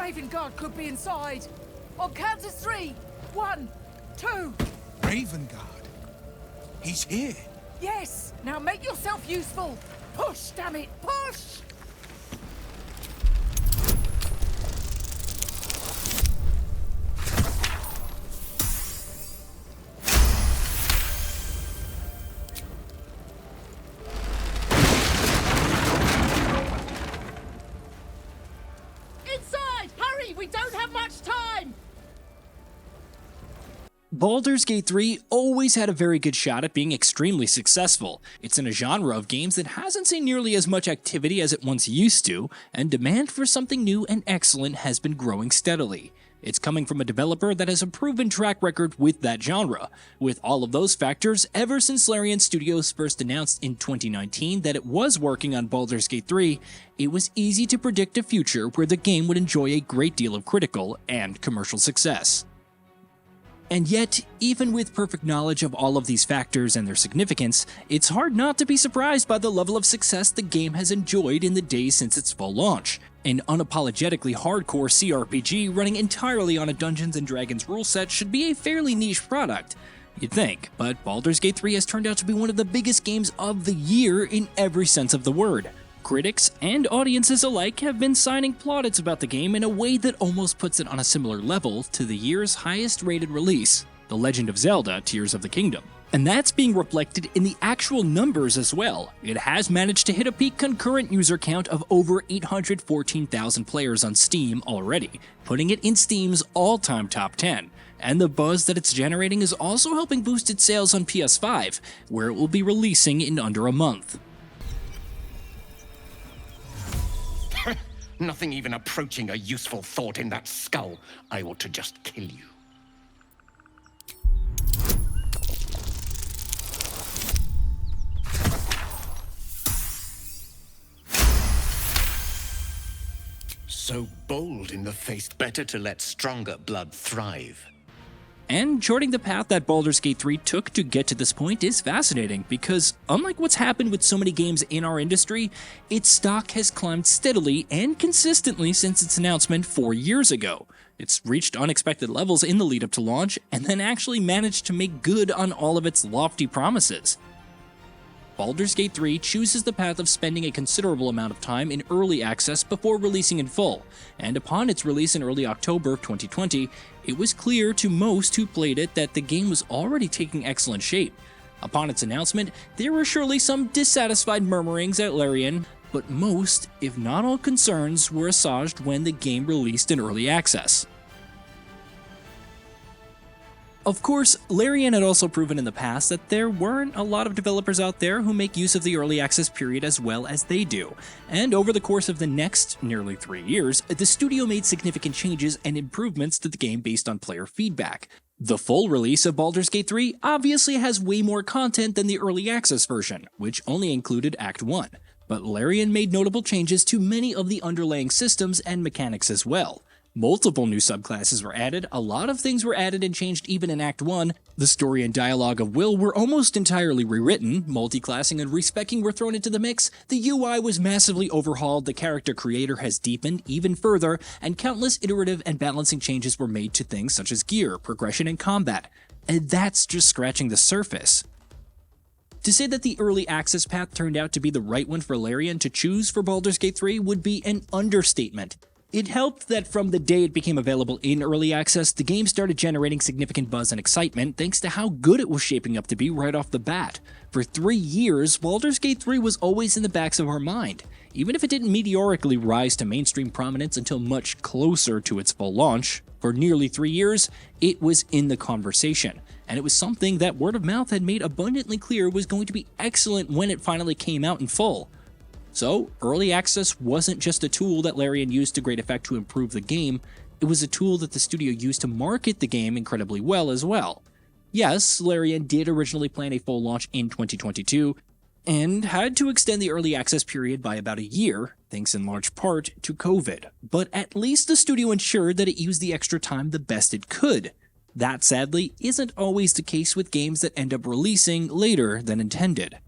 Raven Guard could be inside. On count to 3. 1, 2. Raven Guard? He's here. Yes. Now make yourself useful. Push, damn it, push! Inside! Hurry! We don't have much time! Baldur's Gate 3 always had a very good shot at being extremely successful. It's in a genre of games that hasn't seen nearly as much activity as it once used to, and demand for something new and excellent has been growing steadily. It's coming from a developer that has a proven track record with that genre. With all of those factors, ever since Larian Studios first announced in 2019 that it was working on Baldur's Gate 3, it was easy to predict a future where the game would enjoy a great deal of critical and commercial success. And yet, even with perfect knowledge of all of these factors and their significance, it's hard not to be surprised by the level of success the game has enjoyed in the days since its full launch. An unapologetically hardcore CRPG running entirely on a Dungeons & Dragons rule set should be a fairly niche product, you'd think, but Baldur's Gate 3 has turned out to be one of the biggest games of the year in every sense of the word. Critics and audiences alike have been signing plaudits about the game in a way that almost puts it on a similar level to the year's highest rated release, The Legend of Zelda: Tears of the Kingdom. And that's being reflected in the actual numbers as well. It has managed to hit a peak concurrent user count of over 814,000 players on Steam already, putting it in Steam's all-time top 10. And the buzz that it's generating is also helping boost its sales on PS5, where it will be releasing in under a month. Nothing even approaching a useful thought in that skull. I ought to just kill you. So bold in the face, better to let stronger blood thrive. And charting the path that Baldur's Gate 3 took to get to this point is fascinating, because unlike what's happened with so many games in our industry, its stock has climbed steadily and consistently since its announcement 4 years ago. It's reached unexpected levels in the lead up to launch, and then actually managed to make good on all of its lofty promises. Baldur's Gate 3 chooses the path of spending a considerable amount of time in early access before releasing in full, and upon its release in early October 2020, it was clear to most who played it that the game was already taking excellent shape. Upon its announcement, there were surely some dissatisfied murmurings at Larian, but most, if not all concerns, were assuaged when the game released in early access. Of course, Larian had also proven in the past that there weren't a lot of developers out there who make use of the early access period as well as they do, and over the course of the next nearly 3 years, the studio made significant changes and improvements to the game based on player feedback. The full release of Baldur's Gate 3 obviously has way more content than the early access version, which only included Act 1, but Larian made notable changes to many of the underlying systems and mechanics as well. Multiple new subclasses were added, a lot of things were added and changed even in Act 1, the story and dialogue of Will were almost entirely rewritten, multi-classing and respecking were thrown into the mix, the UI was massively overhauled, the character creator has deepened even further, and countless iterative and balancing changes were made to things such as gear, progression, and combat. And that's just scratching the surface. To say that the early access path turned out to be the right one for Larian to choose for Baldur's Gate 3 would be an understatement. It helped that from the day it became available in early access, the game started generating significant buzz and excitement thanks to how good it was shaping up to be right off the bat. For 3 years, Baldur's Gate 3 was always in the backs of our mind. Even if it didn't meteorically rise to mainstream prominence until much closer to its full launch, for nearly 3 years, it was in the conversation. And it was something that word of mouth had made abundantly clear was going to be excellent when it finally came out in full. So, early access wasn't just a tool that Larian used to great effect to improve the game, it was a tool that the studio used to market the game incredibly well as well. Yes, Larian did originally plan a full launch in 2022, and had to extend the early access period by about a year, thanks in large part to COVID, but at least the studio ensured that it used the extra time the best it could. That sadly isn't always the case with games that end up releasing later than intended.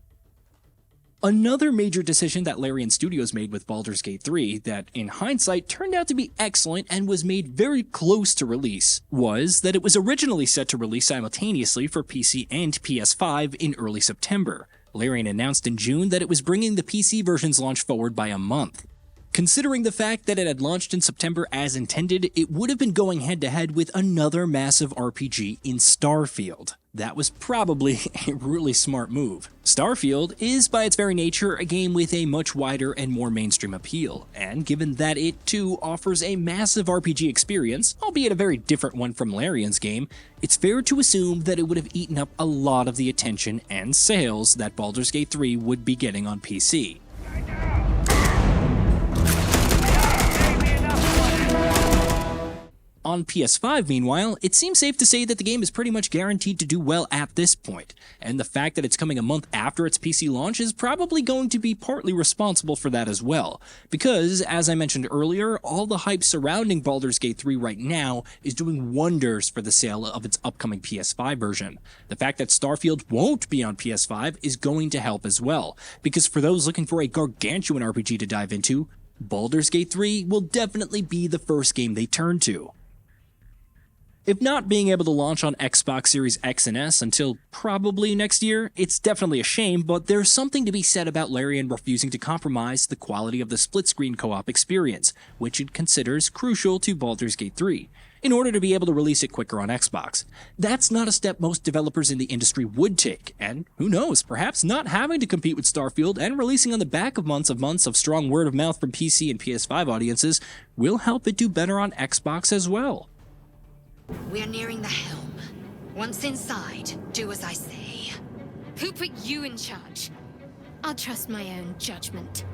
Another major decision that Larian Studios made with Baldur's Gate 3 that, in hindsight, turned out to be excellent and was made very close to release was that it was originally set to release simultaneously for PC and PS5 in early September. Larian announced in June that it was bringing the PC version's launch forward by a month. Considering the fact that it had launched in September as intended, it would have been going head-to-head with another massive RPG in Starfield. That was probably a really smart move. Starfield is, by its very nature, a game with a much wider and more mainstream appeal, and given that it too offers a massive RPG experience, albeit a very different one from Larian's game, it's fair to assume that it would have eaten up a lot of the attention and sales that Baldur's Gate 3 would be getting on PC. On PS5, meanwhile, it seems safe to say that the game is pretty much guaranteed to do well at this point, and the fact that it's coming a month after its PC launch is probably going to be partly responsible for that as well, because, as I mentioned earlier, all the hype surrounding Baldur's Gate 3 right now is doing wonders for the sale of its upcoming PS5 version. The fact that Starfield won't be on PS5 is going to help as well, because for those looking for a gargantuan RPG to dive into, Baldur's Gate 3 will definitely be the first game they turn to. If not being able to launch on Xbox Series X and S until probably next year, it's definitely a shame, but there's something to be said about Larian refusing to compromise the quality of the split-screen co-op experience, which it considers crucial to Baldur's Gate 3, in order to be able to release it quicker on Xbox. That's not a step most developers in the industry would take, and who knows, perhaps not having to compete with Starfield and releasing on the back of months of strong word of mouth from PC and PS5 audiences will help it do better on Xbox as well. We are nearing the helm. Once inside, do as I say. Who put you in charge? I'll trust my own judgment.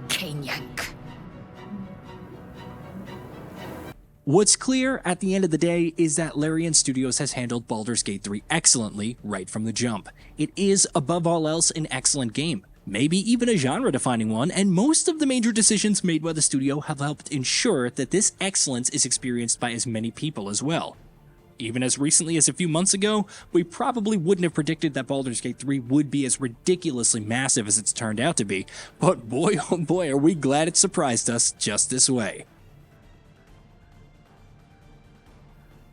Cane yank. What's clear at the end of the day is that Larian Studios has handled Baldur's Gate 3 excellently right from the jump. It is, above all else, an excellent game, maybe even a genre-defining one, and most of the major decisions made by the studio have helped ensure that this excellence is experienced by as many people as well. Even as recently as a few months ago, we probably wouldn't have predicted that Baldur's Gate 3 would be as ridiculously massive as it's turned out to be, but boy oh boy are we glad it surprised us just this way.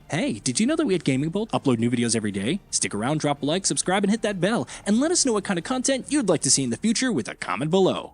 Hey, did you know that we at Gaming Bolt upload new videos every day? Stick around, drop a like, subscribe, and hit that bell, and let us know what kind of content you'd like to see in the future with a comment below.